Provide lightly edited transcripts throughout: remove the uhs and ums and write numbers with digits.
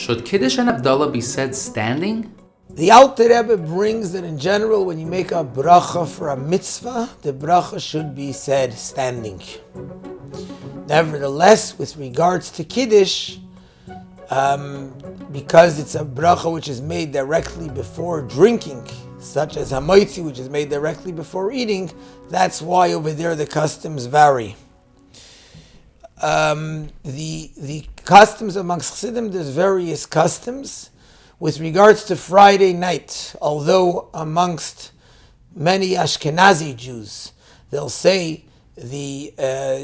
Should kiddush and havdalah be said standing? The Alter Rebbe brings that in general, when you make a bracha for a mitzvah, the bracha should be said standing. Nevertheless, with regards to kiddush, because it's a bracha which is made directly before drinking, such as hamoitzi, which is made directly before eating, that's why over there the customs vary. The customs amongst Chassidim, there's various customs. With regards to Friday night, although amongst many Ashkenazi Jews, they'll say the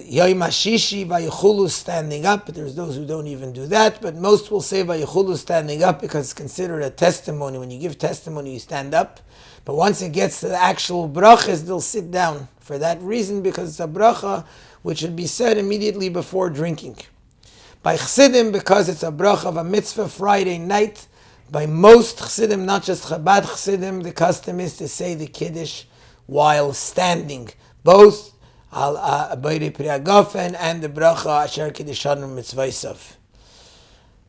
Yom HaShishi Vayichulu standing up, but there's those who don't even do that, but most will say Vayichulu standing up because it's considered a testimony. When you give testimony, you stand up. But once it gets to the actual brachas, they'll sit down for that reason, because it's a bracha which should be said immediately before drinking. By Chassidim, because it's a bracha of a mitzvah Friday night, by most Chassidim, not just Chabad Chassidim, the custom is to say the Kiddush while standing. Both Bayri Priyagofen and the Bracha Asher Kiddushanim Mitzvaysav.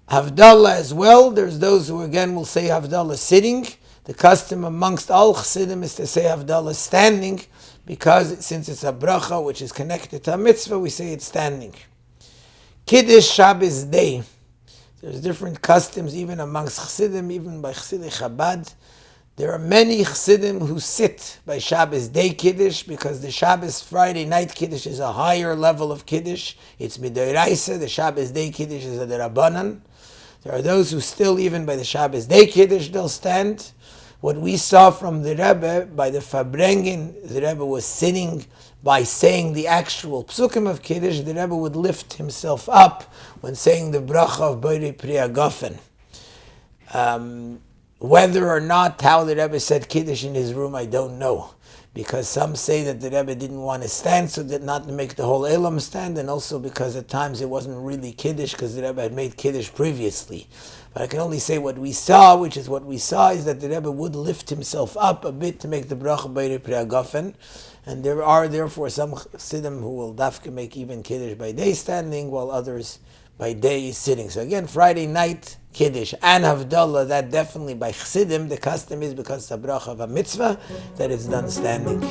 Havdalah as well, there's those who again will say Havdalah sitting. The custom amongst all Chassidim is to say Havdalah standing, because since it's a Bracha which is connected to a mitzvah, we say it's standing. Kiddush Shabbos day. There's different customs even amongst Chassidim, even by Chassidei Chabad. There are many Chassidim who sit by Shabbos day Kiddush, because the Shabbos Friday night Kiddush is a higher level of Kiddush. It's Midoraisa, the Shabbos day Kiddush is a Derabanan. There are those who still, even by the Shabbos day Kiddush, they'll stand. What we saw from the Rebbe, by the Fabrengen, the Rebbe was sitting by saying the actual psukim of Kiddush. The Rebbe would lift himself up when saying the bracha of Bayri Priyagofen. Whether or not how the Rebbe said Kiddush in his room, I don't know. Because some say that the Rebbe didn't want to stand, so that not to make the whole Elam stand, and also because at times it wasn't really Kiddush, because the Rebbe had made Kiddush previously. But I can only say what we saw, which is what we saw, is that the Rebbe would lift himself up a bit to make the bracha Bayri Priyagofen. And there are therefore some Chassidim who will dafka make even Kiddush by day standing, while others by day sitting. So again, Friday night Kiddush and Havdalah, that definitely by Chassidim, the custom is because it's a bracha of a mitzvah, that it's done standing.